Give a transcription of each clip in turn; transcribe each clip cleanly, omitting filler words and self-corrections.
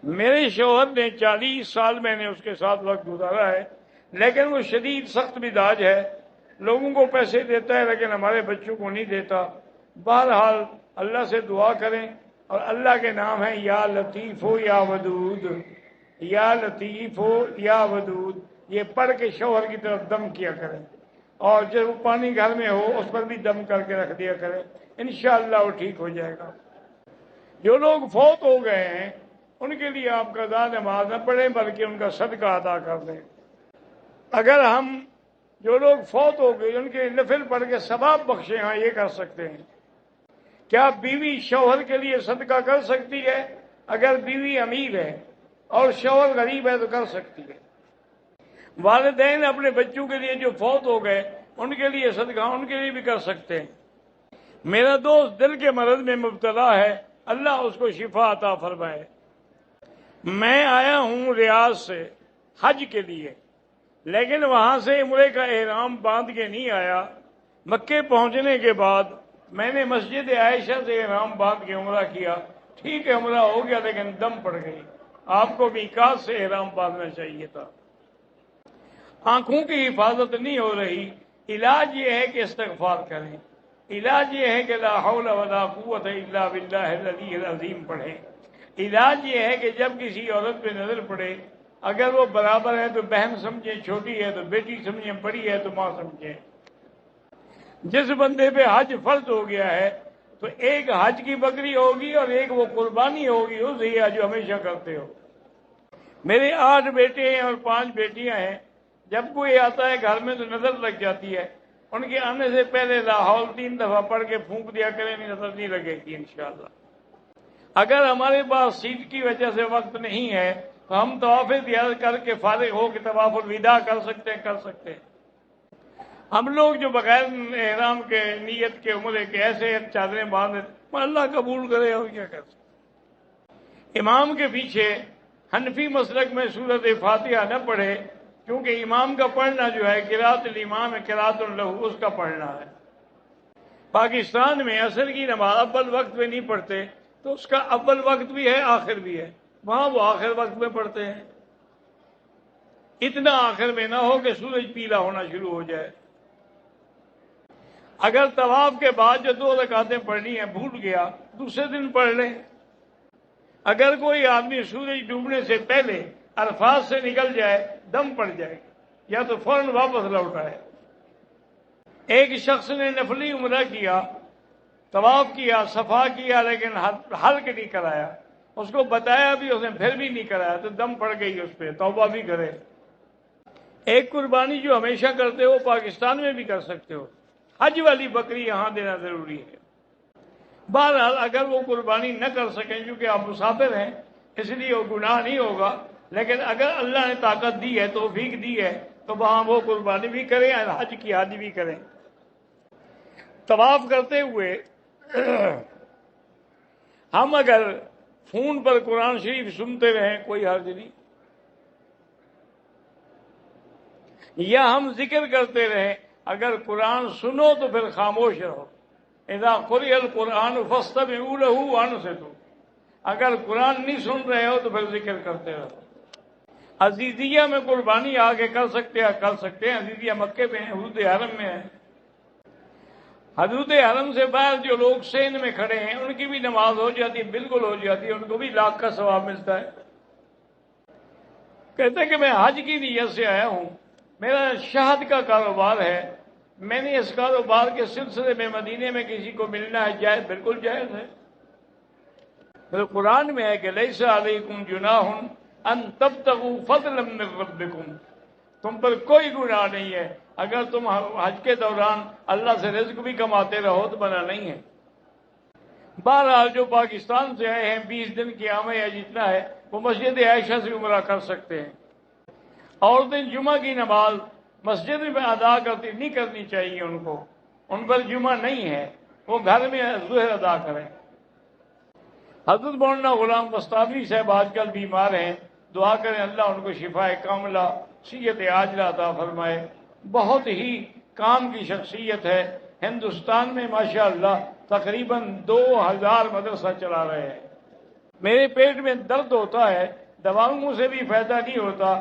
میرے شوہر نے 40 سال میں نے اس کے ساتھ وقت گزارا ہے، لیکن وہ شدید سخت مزاج ہے، لوگوں کو پیسے دیتا ہے لیکن ہمارے بچوں کو نہیں دیتا۔ بہرحال اللہ سے دعا کریں، اور اللہ کے نام ہے یا لطیف ہو یا ودود، یا لطیف ہو یا ودود، یہ پڑھ کے شوہر کی طرف دم کیا کریں، اور جب وہ پانی گھر میں ہو اس پر بھی دم کر کے رکھ دیا کریں، انشاءاللہ وہ ٹھیک ہو جائے گا۔ جو لوگ فوت ہو گئے ہیں ان کے لیے آپ قضا نماز نہ پڑھیں بلکہ ان کا صدقہ ادا کر دیں۔ اگر ہم جو لوگ فوت ہو گئے ان کے نفل پڑھ کے ثواب بخشے، ہاں یہ کر سکتے ہیں۔ کیا بیوی شوہر کے لیے صدقہ کر سکتی ہے؟ اگر بیوی امیر ہے اور شوہر غریب ہے تو کر سکتی ہے۔ والدین اپنے بچوں کے لیے جو فوت ہو گئے ان کے لیے صدقہ ان کے لیے بھی کر سکتے ہیں۔ میرا دوست دل کے مرض میں مبتلا ہے، اللہ اس کو شفا عطا فرمائے۔ میں آیا ہوں ریاض سے حج کے لیے، لیکن وہاں سے عمرے کا احرام باندھ کے نہیں آیا۔ مکے پہنچنے کے بعد میں نے مسجد عائشہ سے احرام باندھ کے عمرہ کیا، ٹھیک ہے عمرہ ہو گیا لیکن دم پڑ گئی۔ آپ کو میقات سے احرام باندھنا چاہیے تھا۔ آنکھوں کی حفاظت نہیں ہو رہی، علاج یہ ہے کہ استغفار کریں، علاج یہ ہے کہ لا حول ولا قوت الا باللہ العلی العظیم پڑھیں، علاج یہ ہے کہ جب کسی عورت پہ نظر پڑے اگر وہ برابر ہے تو بہن سمجھیں، چھوٹی ہے تو بیٹی سمجھیں، بڑی ہے تو ماں سمجھیں۔ جس بندے پہ حج فرض ہو گیا ہے تو ایک حج کی بکری ہوگی اور ایک وہ قربانی ہوگی اس ہی جو ہمیشہ کرتے ہو۔ میرے 8 بیٹے ہیں اور 5 بیٹیاں ہیں، جب کوئی آتا ہے گھر میں تو نظر لگ جاتی ہے، ان کے آنے سے پہلے لا حول 3 دفعہ پڑھ کے پھونک دیا کریں، نظر نہیں لگے گی انشاءاللہ۔ اگر ہمارے پاس سیٹ کی وجہ سے وقت نہیں ہے تو ہم طواف زیارت کر کے فارغ ہو کے طواف الوداع کر سکتے ہیں۔ ہم لوگ جو بغیر احرام کے نیت کے عمرے کے ایسے چادریں باندھے، اللہ قبول کرے، اور کیا کر سکتے۔ امام کے پیچھے حنفی مسلک میں سورۃ فاتحہ نہ پڑھے، کیونکہ امام کا پڑھنا جو ہے قراءۃ الامام قراءۃ لہ، اس کا پڑھنا ہے۔ پاکستان میں عصر کی نماز اول وقت میں نہیں پڑھتے تو اس کا اول وقت بھی ہے آخر بھی ہے، وہاں وہ آخر وقت میں پڑھتے ہیں۔ اتنا آخر میں نہ ہو کہ سورج پیلا ہونا شروع ہو جائے۔ اگر طواف کے بعد جو 2 رکعتیں پڑھنی ہیں بھول گیا دوسرے دن پڑھ لیں۔ اگر کوئی آدمی سورج ڈوبنے سے پہلے عرفات سے نکل جائے دم پڑ جائے یا تو فوراً واپس لوٹ آئے۔ ایک شخص نے نفلی عمرہ کیا، طواف کیا، صفا کیا، لیکن حلق نہیں کرایا، اس کو بتایا بھی اس نے پھر بھی نہیں کرایا تو دم پڑ گئی اس پہ، توبہ بھی کرے۔ ایک قربانی جو ہمیشہ کرتے ہو پاکستان میں بھی کر سکتے ہو، حج والی بکری یہاں دینا ضروری ہے۔ بہرحال اگر وہ قربانی نہ کر سکیں کیونکہ آپ مسافر ہیں اس لیے وہ گناہ نہیں ہوگا، لیکن اگر اللہ نے طاقت دی ہے، توفیق دی ہے، تو وہاں وہ قربانی بھی کریں اور حج کی حج بھی کریں۔ طواف کرتے ہوئے ہم اگر فون پر قرآن شریف سنتے رہیں کوئی حرج نہیں، یا ہم ذکر کرتے رہیں، اگر قرآن سنو تو پھر خاموش رہو۔ اذا قرئ القرآن فاستمعوا له وانصتوا، اگر قرآن نہیں سن رہے ہو تو پھر ذکر کرتے رہو۔ عزیزیہ میں قربانی آگے کر سکتے ہیں، عزیزیہ مکے میں ہے، حدود حرم میں ہے۔ حدود حرم سے باہر جو لوگ سین میں کھڑے ہیں ان کی بھی نماز ہو جاتی ہے، بالکل ہو جاتی ہے، ان کو بھی لاکھ کا ثواب ملتا ہے۔ کہتے ہیں کہ میں حج کی نیت سے آیا ہوں، میرا شہد کا کاروبار ہے، میں نے اس کاروبار کے سلسلے میں مدینے میں کسی کو ملنا ہے، جائز، بالکل جائز ہے۔ پھر قرآن میں ہے کہ لیس علیکم جناح ان تبتغوا فضلا من ربکم، تم پر کوئی گناہ نہیں ہے اگر تم حج کے دوران اللہ سے رزق بھی کماتے رہو تو منع نہیں ہے۔ بہرحال جو پاکستان سے آئے ہیں 20 دن کی آمد یا جتنا ہے وہ مسجد عائشہ سے عمرہ کر سکتے ہیں۔ عورتیں جمعہ کی نماز مسجد میں ادا کرتی نہیں کرنی چاہیے، ان پر جمعہ نہیں ہے، وہ گھر میں ظہر ادا کریں۔ حضرت مولانا غلام مستعفی صاحب آج کل بیمار ہیں، دعا کریں اللہ ان کو شفاء کاملہ صحت عاجلہ عطا فرمائے۔ بہت ہی کام کی شخصیت ہے، ہندوستان میں ماشاءاللہ تقریباً 2000 مدرسہ چلا رہے ہیں۔ میرے پیٹ میں درد ہوتا ہے، دواؤں سے بھی فائدہ نہیں ہوتا،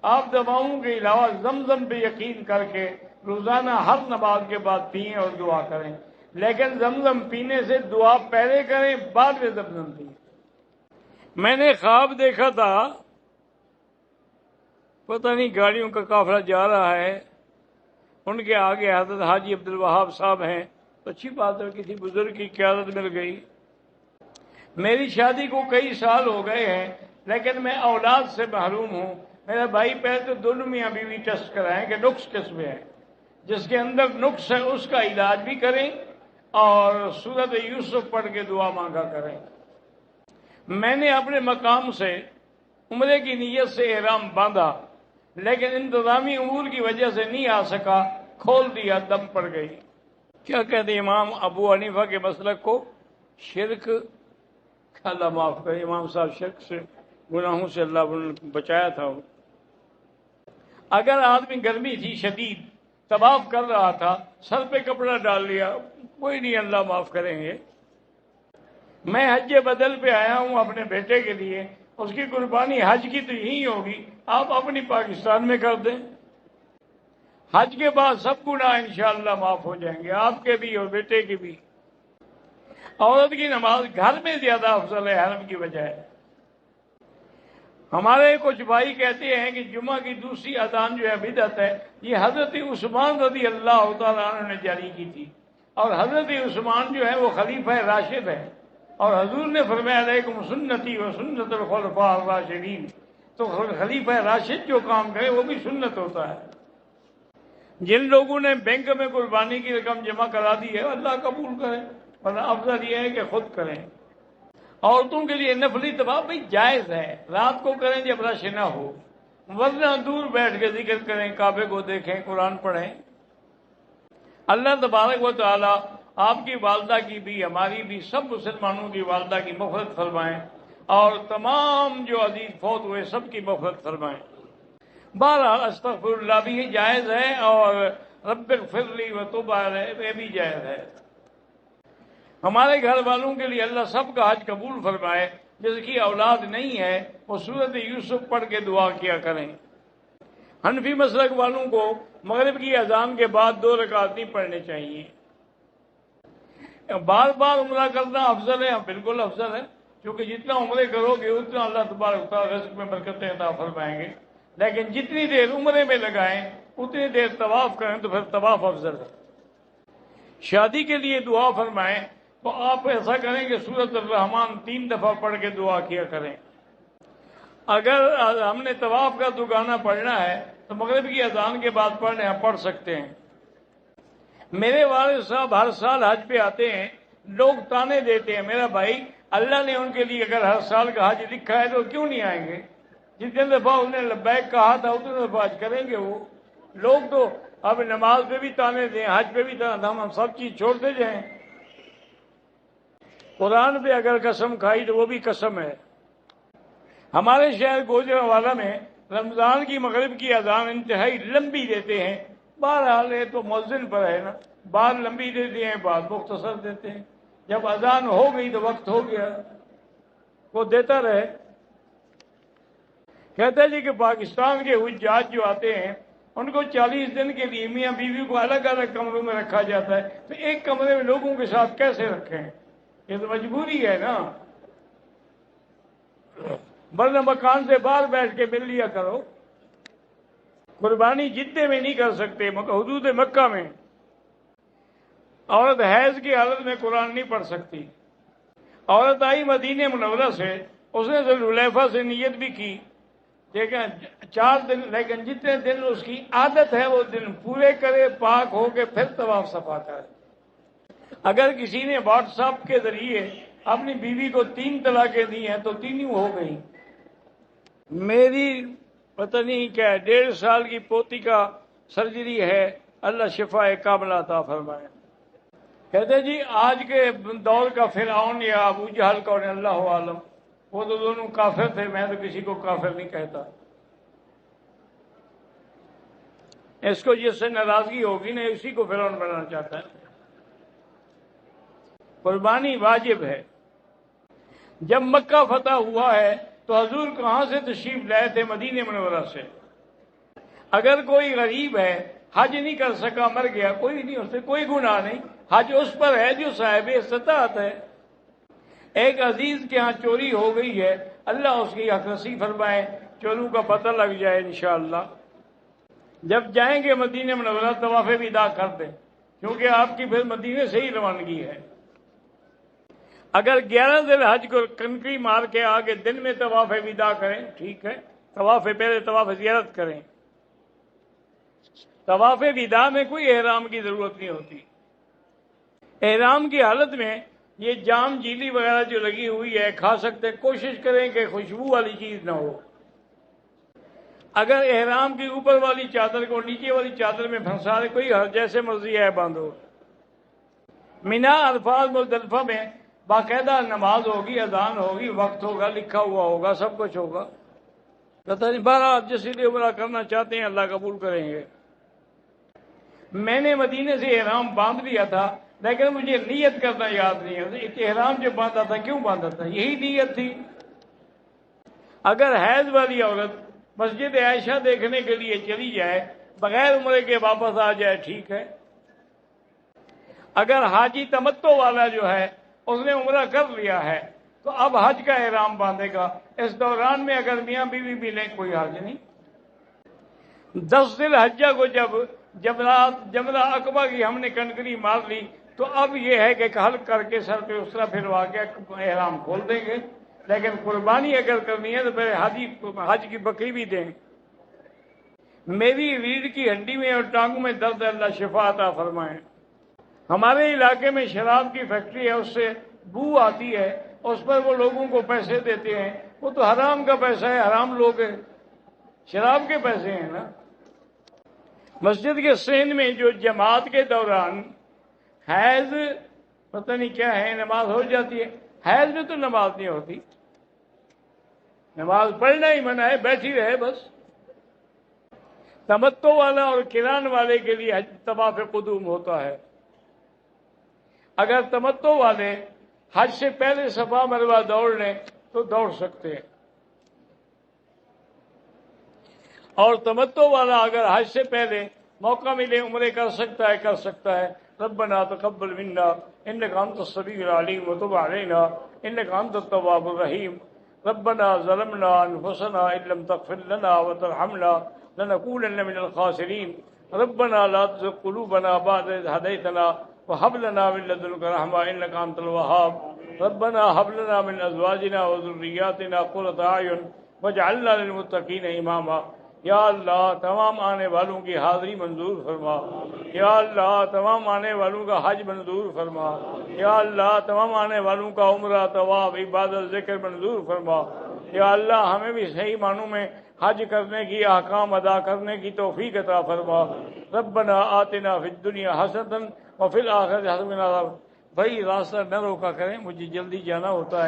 آپ دواؤں کے علاوہ زمزم پہ یقین کر کے روزانہ ہر نماز کے بعد پئیں اور دعا کریں، لیکن زمزم پینے سے دعا پہلے کریں، بعد میں زمزم پئیں۔ میں نے خواب دیکھا تھا، پتہ نہیں گاڑیوں کا قافلہ جا رہا ہے، ان کے آگے حضرت حاجی عبدالوہاب صاحب ہیں، تو اچھی بات ہے، کسی بزرگ کی قیادت مل گئی۔ میری شادی کو کئی سال ہو گئے ہیں، لیکن میں اولاد سے محروم ہوں۔ میرا بھائی پہلے تو دونوں میاں بیوی ٹیسٹ کرائیں کہ نقص کس میں ہے، جس کے اندر نقص ہے اس کا علاج بھی کریں اور سورت یوسف پڑھ کے دعا مانگا کریں۔ میں نے اپنے مقام سے عمرے کی نیت سے احرام باندھا، لیکن انتظامی امور کی وجہ سے نہیں آ سکا، کھول دیا، دم پڑ گئی۔ کیا کہتے ہیں امام ابو حنیفہ کے مسلک کو؟ شرک، اللہ معاف کرے، امام صاحب شرک سے، گناہوں سے اللہ نے بچایا تھا۔ اگر آدمی گرمی تھی شدید، طواف کر رہا تھا، سر پہ کپڑا ڈال لیا، کوئی نہیں، اللہ معاف کریں گے۔ میں حج بدل پہ آیا ہوں اپنے بیٹے کے لیے، اس کی قربانی حج کی تو یہی ہوگی، آپ اپنی پاکستان میں کر دیں، حج کے بعد سب گناہ انشاءاللہ معاف ہو جائیں گے، آپ کے بھی اور بیٹے کے بھی۔ عورت کی نماز گھر میں زیادہ افضل ہے حرم کی بجائے۔ ہمارے کچھ بھائی کہتے ہیں کہ جمعہ کی دوسری اذان جو ہے بدعت ہے، یہ حضرت عثمان رضی اللہ تعالیٰ عنہ نے جاری کی تھی، اور حضرت عثمان جو ہے وہ خلیفہ راشد ہے، اور حضور نے فرمایا علیکم سنتی و سنت الخلفاء الراشدین، تو خلیفہ راشد جو کام کرے وہ بھی سنت ہوتا ہے۔ جن لوگوں نے بینک میں قربانی کی رقم جمع کرا دی ہے اللہ قبول کرے، ورنہ افضل یہ ہے کہ خود کریں۔ عورتوں کے لیے نفلی طواف بھی جائز ہے، رات کو کریں جب رش نہ ہو، ورنہ دور بیٹھ کے ذکر کریں، کعبے کو دیکھیں، قرآن پڑھیں۔ اللہ تبارک و تعالی آپ کی والدہ کی بھی، ہماری بھی، سب مسلمانوں کی والدہ کی مغفرت فرمائیں، اور تمام جو عزیز فوت ہوئے سب کی مغفرت فرمائیں۔ بہرحال استغفر اللہ بھی جائز ہے، اور رب اغفر لی وتب علی یہ بھی جائز ہے۔ ہمارے گھر والوں کے لیے اللہ سب کا حج قبول فرمائے، جس کی اولاد نہیں ہے وہ سورت یوسف پڑھ کے دعا کیا کریں۔ حنفی مسلک والوں کو مغرب کی اذان کے بعد 2 رکعت نہیں پڑھنے چاہیے۔ بار بار عمرہ کرنا افضل ہے، بالکل افضل ہے، کیونکہ جتنا عمرے کرو گے اتنا اللہ تبارک و تعالیٰ رزق میں برکتیں عطا فرمائیں گے، لیکن جتنی دیر عمرے میں لگائیں اتنی دیر طواف کریں تو پھر طواف افضل ہے۔ شادی کے لیے دعا فرمائیں تو آپ ایسا کریں کہ سورۃ الرحمن 3 دفعہ پڑھ کے دعا کیا کریں۔ اگر ہم نے طواف کا دگانا پڑھنا ہے تو مغرب کی اذان کے بعد پڑھ سکتے ہیں۔ میرے والد صاحب ہر سال حج پہ آتے ہیں، لوگ تانے دیتے ہیں، میرا بھائی اللہ نے ان کے لیے اگر ہر سال کا حج لکھا ہے تو کیوں نہیں آئیں گے؟ جتنے دفعہ انہوں نے لبیک کہا تھا اتنے دفعہ حج کریں گے وہ لوگ۔ تو اب نماز پہ بھی تانے دیں، حج پہ بھی تانے، ہم سب چیز چھوڑتے جائیں۔ قرآن پہ اگر قسم کھائی تو وہ بھی قسم ہے۔ ہمارے شہر گوجرانوالہ میں رمضان کی مغرب کی اذان انتہائی لمبی دیتے ہیں، بہرحال یہ تو مؤذن پر ہے نا، بعد لمبی دیتے ہیں بعد مختصر دیتے ہیں، جب اذان ہو گئی تو وقت ہو گیا، وہ دیتا رہے۔ کہتا ہے جی کہ پاکستان کے حجاج جو آتے ہیں ان کو 40 دن کے لیے میاں بیوی کو الگ الگ کمروں میں رکھا جاتا ہے، تو ایک کمرے میں لوگوں کے ساتھ کیسے رکھیں؟ یہ تو مجبوری ہے نا، ورنہ مکان سے باہر بیٹھ کے مل لیا کرو۔ قربانی جدے میں نہیں کر سکتے، حدود مکہ میں عورت حیض کی حالت میں قرآن نہیں پڑھ سکتی۔ عورت آئی مدینہ منورہ سے، اس نے ذوالحلیفہ سے نیت بھی کی، لیکن 4 دن، لیکن جتنے دن اس کی عادت ہے وہ دن پورے کرے، پاک ہو کے پھر طواف صفا کرے۔ اگر کسی نے واٹس ایپ کے ذریعے اپنی بیوی کو 3 طلاقیں دی ہیں تو 3 ہو گئی۔ میری پتہ نہیں کیا 1.5 سال کی پوتی کا سرجری ہے، اللہ شفا کاملہ عطا فرمائے۔ کہتے جی آج کے دور کا فرعون یا ابو جہل کون ہے اللہ عالم، وہ تو دونوں کافر تھے، میں تو کسی کو کافر نہیں کہتا۔ اس کو جس سے ناراضگی ہوگی نا اسی کو فرعون بنانا چاہتا ہے۔ قربانی واجب ہے۔ جب مکہ فتح ہوا ہے تو حضور کہاں سے تشریف لائے تھے؟ مدینہ منورہ سے۔ اگر کوئی غریب ہے، حج نہیں کر سکا، مر گیا، کوئی نہیں، اس سے کوئی گناہ نہیں، حج اس پر ہے جو صاحب استطاعت ہے۔ ایک عزیز کے ہاں چوری ہو گئی ہے، اللہ اس کی حق نصیب فرمائے، چوروں کا پتہ لگ جائے انشاءاللہ۔ جب جائیں گے مدینہ منورہ طواف وداع کر دیں، کیونکہ آپ کی پھر مدینے سے ہی روانگی ہے۔ اگر 11 ذی الحج کو کنکری مار کے آگے دن میں طواف وداع کریں، ٹھیک ہے، پہلے طواف زیارت کریں۔ طواف وداع میں کوئی احرام کی ضرورت نہیں ہوتی۔ احرام کی حالت میں یہ جام جیلی وغیرہ جو لگی ہوئی ہے کھا سکتے، کوشش کریں کہ خوشبو والی چیز نہ ہو۔ اگر احرام کی اوپر والی چادر کو نیچے والی چادر میں پھنسا دے، کوئی جیسے مرضی ہے باندھو۔ مینا، عرفات، مزدلفہ میں باقاعدہ نماز ہوگی، اذان ہوگی، وقت ہوگا، لکھا ہوا ہوگا، سب کچھ ہوگا۔ پتہ نہیں، بہرحال جس لیے عمرہ کرنا چاہتے ہیں اللہ قبول کریں گے۔ میں نے مدینے سے احرام باندھ لیا تھا، لیکن مجھے نیت کرنا یاد نہیں ہے۔ احرام جو باندھا تھا کیوں باندھا تھا؟ یہی نیت تھی۔ اگر حیض والی عورت مسجد عائشہ دیکھنے کے لیے چلی جائے، بغیر عمرے کے واپس آ جائے، ٹھیک ہے۔ اگر حاجی تمتع والا جو ہے اس نے عمرہ کر لیا ہے تو اب حج کا احرام باندھے گا۔ اس دوران میں اگر میاں بیوی بھی لیں کوئی حرج نہیں۔ 10 ذی الحجہ کو جب جمرہ عقبہ کی ہم نے کنکری مار لی تو اب یہ ہے کہ حلق کر کے سر پہ اس طرح پھروا کے احرام کھول دیں گے، لیکن قربانی اگر کرنی ہے تو پہلے حج کی بکری بھی دیں۔ میری ریڑھ کی ہڈی میں اور ٹانگوں میں درد ہے، اللہ شفا عطا فرمائے۔ ہمارے علاقے میں شراب کی فیکٹری ہے، اس سے بو آتی ہے، اس پر وہ لوگوں کو پیسے دیتے ہیں، وہ تو حرام کا پیسہ ہے، حرام لوگ ہیں، شراب کے پیسے ہیں نا۔ مسجد کے سین میں جو جماعت کے دوران حیض پتہ نہیں کیا ہے نماز ہو جاتی ہے، حیض میں تو نماز نہیں ہوتی، نماز پڑھنا ہی منع ہے، بیٹھی رہے بس۔ تمتع والا اور قران والے کے لیے طواف قدوم ہوتا ہے۔ اگر تمتع والے حج سے پہلے صفا مروہ دوڑ لیں تو دوڑ سکتے ہیں، اور تمتع والا اگر حج سے پہلے موقع ملے عمرے کر سکتا ہے۔ ربنا تقبل منا انك انت السميع العليم وتب علينا انك انت التواب الرحيم ربنا ظلمنا انفسنا ان لم تغفر لنا وترحمنا لنكونن من الخاسرين ربنا لا تزغ قلوبنا بعد إذ هديتنا وهب لنا من لدنك رحمة انك انت الوهاب ربنا هب لنا من ازواجنا وذرياتنا قرة اعين واجعلنا للمتقين اماما۔ یا اللہ تمام آنے والوں کی حاضری منظور فرما، یا اللہ تمام آنے والوں کا حج منظور فرما، یا اللہ تمام آنے والوں کا عمرہ، طواف، عبادت، ذکر منظور فرما۔ یا اللہ ہمیں بھی صحیح معنوں میں حج کرنے کی، احکام ادا کرنے کی توفیق عطا فرما۔ ربنا آتنا فی الدنیا حسنۃ وفی الآخرۃ حسنۃ۔ بھائی راستہ نہ روکا کریں، مجھے جلدی جانا ہوتا ہے۔